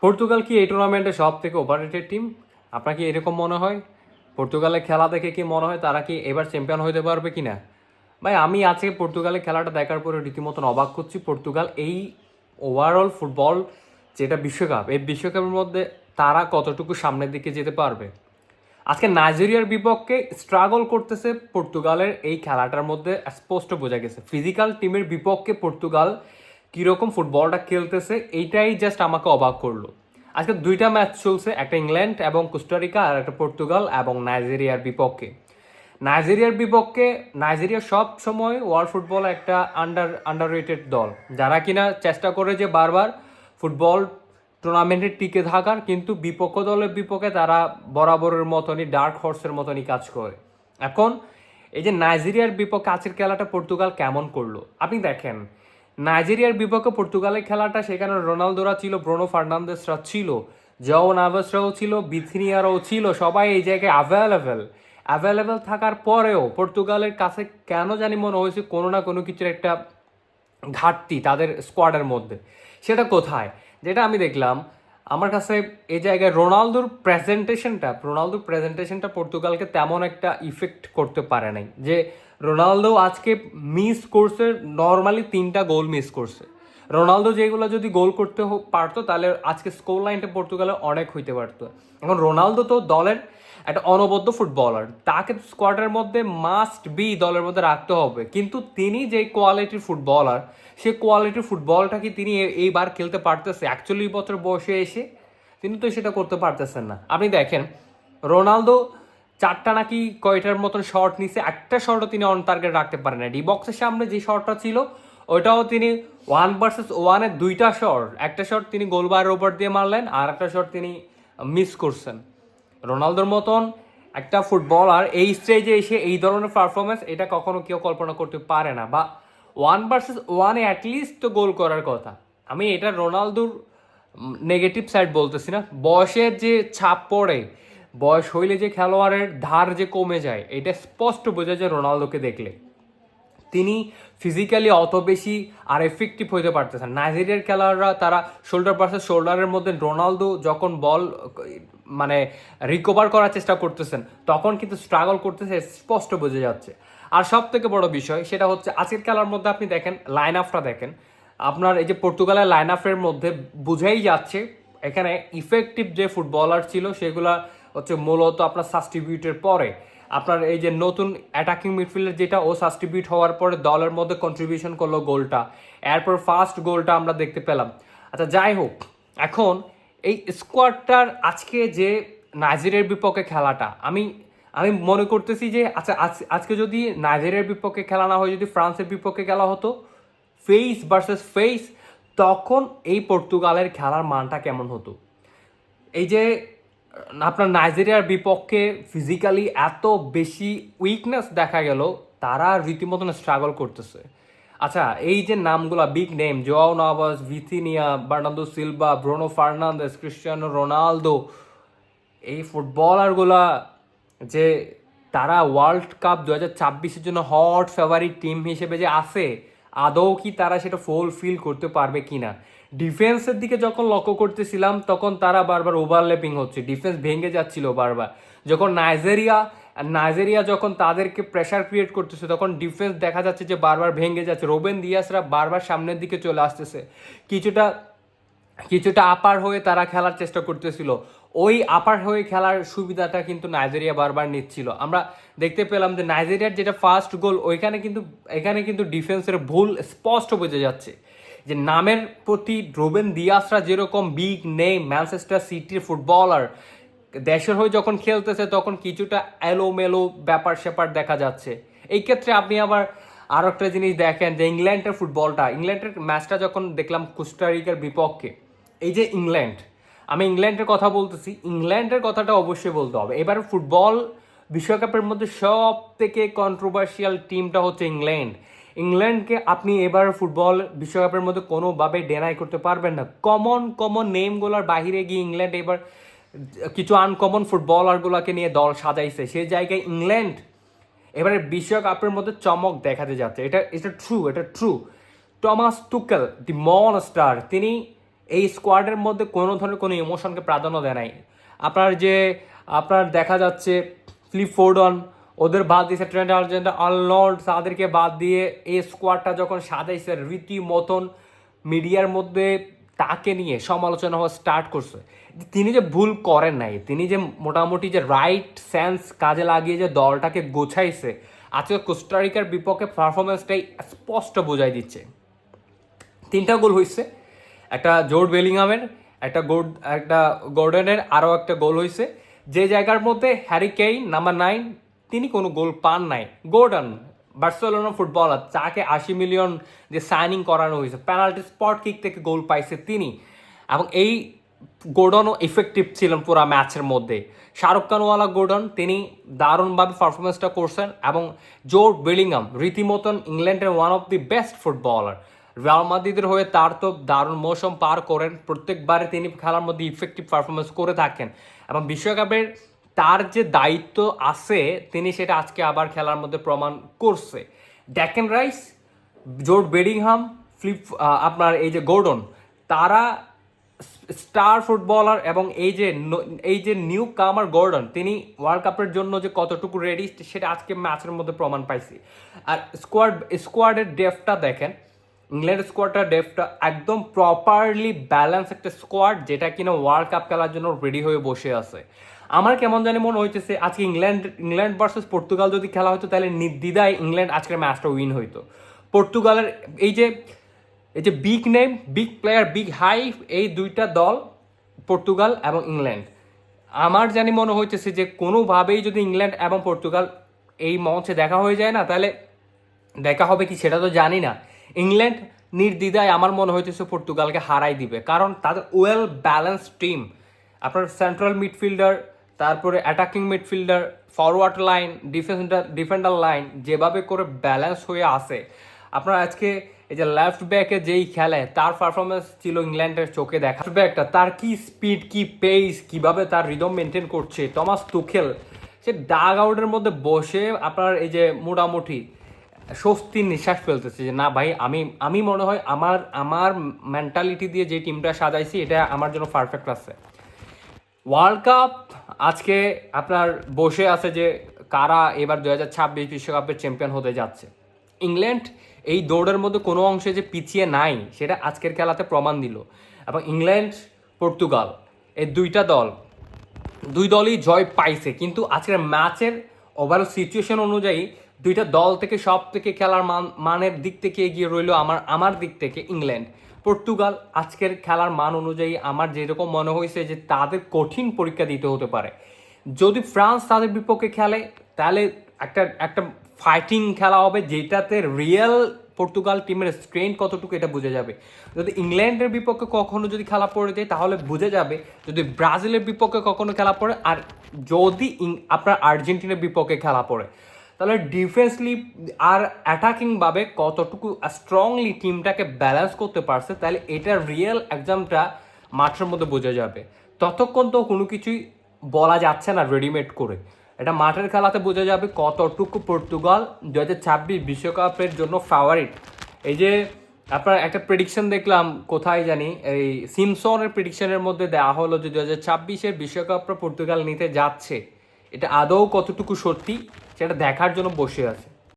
Portugal কি এই টুর্নামেন্টে সব থেকে ওভাররেটেড টিম? আপনার কি এরকম মনে হয়? পর্তুগালের খেলা দেখে কি মনে হয় তারা কি এবার চ্যাম্পিয়ন হতে পারবে কিনা? ভাই আমি আজকে পর্তুগালের খেলাটা দেখার পরে রীতিমতন অবাক করছি। পর্তুগাল এই ওভারঅল ফুটবল যেটা বিশ্বকাপ, এই বিশ্বকাপের মধ্যে তারা কতটুকু সামনের দিকে যেতে পারবে। আজকে নাইজেরিয়ার বিপক্ষে স্ট্রাগল করতেছে পর্তুগালের এই খেলাটার মধ্যে স্পষ্ট বোঝা গেছে। ফিজিক্যাল টিমের বিপক্ষে পর্তুগাল কীরকম ফুটবলটা খেলতেছে এইটাই জাস্ট আমাকে অবাক করলো। আজকে দুইটা ম্যাচ চলছে, একটা ইংল্যান্ড এবং কোস্টারিকা আর একটা পর্তুগাল এবং নাইজেরিয়ার বিপক্ষে। নাইজেরিয়া সব সময় ওয়ার্ল্ড ফুটবল একটা আন্ডার দল, যারা কিনা চেষ্টা করে যে বারবার ফুটবল টুর্নামেন্টে টিকে থাকার, কিন্তু বিপক্ষ দলের বিপক্ষে তারা বরাবরের মতনই ডার্ক হর্সের মতনই কাজ করে। এখন এই যে নাইজেরিয়ার বিপক্ষে আজকের খেলাটা পর্তুগাল কেমন করলো আপনি দেখেন। নাইজেরিয়ার বিপক্ষে পর্তুগালের খেলাটা, সেখানে রোনালদোরা ছিল, ব্রুনো ফার্নান্দেসরা ছিল, জাও নাভাসরাও ছিল, বিথিনিয়ারাও ছিল, সবাই এই জায়গায় অ্যাভেলেবেল থাকার পরেও পর্তুগালের কাছে কেন জানি মনে হয়েছে কোনো না কোনো কিছুর একটা ঘাটতি তাদের স্কোয়াডের মধ্যে। সেটা কোথায়? যেটা আমি দেখলাম আমার কাছে এই জায়গায় রোনালদোর প্রেজেন্টেশনটা পর্তুগালকে তেমন একটা ইফেক্ট করতে পারে নাই। যে রোনালদো আজকে মিস করছে, নর্মালি 3টা গোল মিস করছে। রোনালদো যেগুলো যদি গোল করতে পারতো তাহলে আজকে স্কোর লাইনটা পর্তুগালের অনেক হইতে পারতো। এখন রোনালদো তো দলের একটা অনবদ্য ফুটবলার, তাকে স্কোয়াডের মধ্যে মাস্ট বি দলের মধ্যে রাখতে হবে, কিন্তু তিনি যে কোয়ালিটির ফুটবলার, সে কোয়ালিটির ফুটবলটা কি তিনি এইবার খেলতে পারতেছে? 41 বছর বয়সে এসে তিনি তো সেটা করতে পারতেছেন না। আপনি দেখেন রোনালদো 4টা নাকি কয়টার মতন শট নিছে, একটা শটও তিনি অন টার্গেট রাখতে পারেন না। ডি বক্সের সামনে যে শটটা ছিল ওইটাও তিনি 1 ভার্সেস 1-এ 2টা শট, একটা শট তিনি গোলবারের ওপর দিয়ে মারলেন আর একটা শট তিনি মিস করছেন। রোনালদোর মতন একটা ফুটবলার এই স্টেজে এসে এই ধরনের পারফরমেন্স, এটা কখনো কেউ কল্পনা করতে পারে না। বা 1 ভার্সেস 1-এ অ্যাটলিস্ট তো গোল করার কথা। আমি এটা রোনালদোর নেগেটিভ সাইড বলতেছি না, বয়সের যে ছাপ পড়ে, বয়স হইলে যে খেলোয়াড়ের ধার যে কমে যায়, এটা স্পষ্ট বোঝা যায় রোনালদোকে দেখলে। তিনি ফিজিক্যালি অত বেশি আর এফেক্টিভ হইতে পারতেছেন। নাইজেরিয়ার খেলোয়াড়রা তারা শোল্ডার ভার্সেস শোল্ডারের মধ্যে রোনালদো যখন বল মানে রিকভার করার চেষ্টা করতেছেন তখন কিন্তু স্ট্রাগল করতেছে, স্পষ্ট বোঝা যাচ্ছে। আর সব থেকে বড় বিষয় সেটা হচ্ছে আজকের খেলার মধ্যে আপনি দেখেন লাইন আপটা দেখেন, আপনার এই যে পর্তুগালের লাইন আপের মধ্যে বোঝাই যাচ্ছে এখানে ইফেক্টিভ যে ফুটবলার ছিল সেগুলা হচ্ছে মূলত আপনার সাবস্টিটিউটের পরে আপনার এই যে নতুন অ্যাটাকিং মিডফিল্ডার যেটা ও সাবস্টিটিউট হওয়ার পরে দলের মধ্যে কন্ট্রিবিউশন করলো গোলটা, এরপর ফার্স্ট গোলটা আমরা দেখতে পেলাম। আচ্ছা যাই হোক, এখন এই স্কোয়াডটার আজকে যে নাইজেরিয়ার বিপক্ষে খেলাটা, আমি আমি মনে করতেছি যে আচ্ছা আজকে যদি নাইজেরিয়ার বিপক্ষে খেলা না হয়, যদি ফ্রান্সের বিপক্ষে খেলা হতো ফেস ভার্সেস ফেস, তখন এই পর্তুগালের খেলার মানটা কেমন হতো। এই যে আপনার নাইজেরিয়ার বিপক্ষে ফিজিক্যালি এত বেশি উইকনেস দেখা গেল, তারা রীতিমতন স্ট্রাগল করতেছে। আচ্ছা এই যে নামগুলা big name, João Neves, Vitinha, Bernardo Silva, Bruno Fernandes, Cristiano Ronaldo, এই ফুটবলারগুলা যে তারা ওয়ার্ল্ড কাপ 2026-এর জন্য হট ফেভারিট টিম হিসেবে যে আছে, আদৌ কি তারা সেটা ফুলফিল করতে পারবে কিনা। ডিফেন্সের দিকে যখন লক্ষ্য করতেছিলাম তখন তারা বারবার ওভারল্যাপিং হচ্ছে, ডিফেন্স ভেঙে যাচ্ছিল বারবার। যখন নাইজেরিয়া যখন তাদেরকে প্রেশার ক্রিয়েট করতেছে তখন ডিফেন্স দেখা যাচ্ছে যে বারবার ভেঙে যাচ্ছে, রোবেন দিয়াসরা বারবার সামনের দিকে চলে আসতেছে, কিছুটা কিছুটা আপার হয়ে তারা খেলার চেষ্টা করতেছিল। ওই আপার হয়ে খেলার সুবিধাটা কিন্তু নাইজেরিয়া বারবার নিচ্ছিল। আমরা দেখতে পেলাম যে নাইজেরিয়ার যেটা ফার্স্ট গোল এখানে কিন্তু ডিফেন্সের ভুল স্পষ্ট বোঝা যাচ্ছে। যে নামের প্রতি রোবেন দিয়াসরা যেরকম বিগ নেম ম্যানচেস্টার সিটির ফুটবলার, দেশের হয়ে যখন খেলতেছে তখন কিছুটা এলোমেলো ব্যাপার স্যাপার দেখা যাচ্ছে। এই ক্ষেত্রে আপনি আবার আরও একটা জিনিস দেখেন যে ইংল্যান্ডের ম্যাচটা যখন দেখলাম কোস্টারিকার বিপক্ষে, এই যে আমি ইংল্যান্ডের কথা বলতেছি, ইংল্যান্ডের কথাটা অবশ্যই বলতে হবে। এবার ফুটবল বিশ্বকাপের মধ্যে সব থেকে কন্ট্রোভার্সিয়াল টিমটা হচ্ছে ইংল্যান্ডকে আপনি এবার ফুটবল বিশ্বকাপের মধ্যে কোনোভাবে ডেনাই করতে পারবেন না। কমন নেমগুলোর বাহিরে গিয়ে ইংল্যান্ড এবার কিছু আনকমন ফুটবলারগুলোকে নিয়ে দল সাজাইছে, সেই জায়গায় ইংল্যান্ড এবারে বিশ্বকাপের মধ্যে চমক দেখাতে যাচ্ছে। এটা ট্রু। টমাস টুকেল দি মনস্টার, তিনি এই স্কোয়াডের মধ্যে কোনো ধরনের কোনো ইমোশনকে প্রাধান্য দেয় নাই। আপনার দেখা যাচ্ছে ফিলিপ ফোর্ডন ওদের বাদ দিয়েছে, ট্রেন্ট আলেকজান্ডার আর্নল্ড তাদেরকে বাদ দিয়ে এই স্কোয়াডটা যখন সাজাইছে রীতিমতন মিডিয়ার মধ্যে তাকে নিয়ে সমালোচনা হওয়া স্টার্ট করছে। তিনি যে ভুল করেন নাই, তিনি যে মোটামুটি যে রাইট সেন্স কাজে লাগিয়ে যে দলটাকে গোছাইছে, আজকে কোস্টারিকার বিপক্ষে পারফরমেন্সটাই স্পষ্ট বোঝাই দিচ্ছে। 3টা গোল হয়েছে, একটা জোর্ড বেলিংহামের, একটা গর্ডনের, আরও একটা গোল হয়েছে। যে জায়গার মধ্যে হ্যারি কেইন নাম্বার 9 তিনি কোনো গোল পান নাই। গর্ডন বার্সেলোনা ফুটবলার, তাকে 80 মিলিয়ন যে সাইনিং করানো হয়েছে, পেনাল্টি স্পট কিক থেকে গোল পাইছে তিনি, এবং এই গোর্ডনও ইফেক্টিভ ছিলেন পুরো ম্যাচের মধ্যে। শাহরুখ খানওয়ালা গোর্ডন তিনি দারুণভাবে পারফরমেন্সটা করছেন, এবং জোর্ড বেলিংহাম রীতিমতন ইংল্যান্ডের one of the best footballer. Real মাদ্রিদের হয়ে তার তো দারুণ মৌসুম পার করেন, প্রত্যেকবারে তিনি খেলার মধ্যে ইফেক্টিভ পারফরমেন্স করে থাকেন, এবং বিশ্বকাপের তার যে দায়িত্ব আছে তিনি সেটা আজকে আবার খেলার মধ্যে প্রমাণ করছে। ড্যাকেন রাইস, জোর্ড বেলিংহাম, আপনার এই যে গর্ডন, তারা স্টার ফুটবলার, এবং এই যে নিউ কামার গর্ডন তিনি ওয়ার্ল্ড কাপের জন্য যে কতটুকু রেডি সেটা আজকে ম্যাচের মধ্যে প্রমাণ পাইছি। আর স্কোয়াডের ডেপথটা দেখেন, ইংল্যান্ড স্কোয়াডটার ডেপথটা একদম প্রপারলি ব্যালেন্স একটা স্কোয়াড, যেটা কিনা ওয়ার্ল্ড কাপ খেলার জন্য রেডি হয়ে বসে আছে। আমার কেমন জানি মনে হইতেছে আজকে ইংল্যান্ড ভার্সেস পর্তুগাল যদি খেলা হতো তাহলে নির্দ্বিধায় ইংল্যান্ড আজকের ম্যাচটা উইন হইতো। পর্তুগালের এই যে big name, big player, big high, এই 2টা দল পর্তুগাল এবং ইংল্যান্ড, আমার জানি মনে হইতেছে যে কোনোভাবেই যদি ইংল্যান্ড এবং পর্তুগাল এই মঞ্চে দেখা হয়ে যায় না, তাহলে দেখা হবে কি সেটা তো জানি না। ইংল্যান্ড নির্দ্বিধায় আমার মনে হইতেছে পর্তুগালকে হারাই দিবে, কারণ তাদের ওয়েল ব্যালেন্স টিম, আপনার সেন্ট্রাল মিডফিল্ডার, তারপরে attacking midfielder, forward line, defender line যেভাবে করে ব্যালেন্স হয়ে আসে। আপনার আজকে এই যে লেফট ব্যাকে যেই খেলে তার পারফরমেন্স ছিল ইংল্যান্ডের চোখে দেখা। ব্যাকটা তার কি স্পিড, কি পেস, কিভাবে তার রিদম মেনটেন করছে টমাস তুখেল, সে ডাগ আউটের মধ্যে বসে আপনার এই যে মোটামুটি স্বস্তির নিঃশ্বাস ফেলতেছে যে না ভাই, আমি মনে হয় আমার মেন্টালিটি দিয়ে যে টিমটা সাজাইছি এটা আমার জন্য পারফেক্ট আছে। ওয়ার্ল্ড কাপ আজকে আপনার বসে আছে যে কারা এবার 2026 বিশ্বকাপের চ্যাম্পিয়ন হতে যাচ্ছে। ইংল্যান্ড এই দৌড়ের মধ্যে কোনো অংশে যে পিছিয়ে নাই সেটা আজকের খেলাতে প্রমাণ দিল, এবং ইংল্যান্ড পর্তুগাল এই দুই দলই জয় পাইছে, কিন্তু আজকের ম্যাচের ওভারঅল সিচুয়েশন অনুযায়ী 2টা দল থেকে সব থেকে খেলার মানের দিক থেকে এগিয়ে রইল আমার দিক থেকে ইংল্যান্ড। পর্তুগাল আজকের খেলার মান অনুযায়ী আমার যেরকম মনে হয়েছে যে তাদের কঠিন পরীক্ষা দিতে হতে পারে। যদি ফ্রান্স তাদের বিপক্ষে খেলে তাহলে একটা ফাইটিং খেলা হবে, যেটাতে রিয়েল পর্তুগাল টিমের স্ট্রেংথ কতটুকু এটা বুঝে যাবে। যদি ইংল্যান্ডের বিপক্ষে কখনো যদি খেলা পড়ে যায় তাহলে বুঝে যাবে, যদি ব্রাজিলের বিপক্ষে কখনো খেলা পড়ে, আর যদি আপনার আর্জেন্টিনার বিপক্ষে খেলা পড়ে, তাহলে ডিফেন্সলি আর অ্যাটাকিংভাবে কতটুকু স্ট্রংলি টিমটাকে ব্যালেন্স করতে পারছে, তাহলে এটার রিয়েল এক্সামটা মাঠের মধ্যে বোঝা যাবে। ততক্ষণ তো কোনো কিছুই বলা যাচ্ছে না রেডিমেড করে, এটা মাঠের খেলাতে বোঝা যাবে কতটুকু পর্তুগাল 2026 বিশ্বকাপের জন্য ফেভারিট। এই যে আপনার একটা প্রেডিকশন দেখলাম কোথায় জানি, এই সিমসনের প্রেডিকশনের মধ্যে দেওয়া হলো যে 2026 বিশ্বকাপটা পর্তুগাল নিতে যাচ্ছে, এটা আদৌ কতটুকু সত্যি সেটা দেখার জন্য বসে আছে।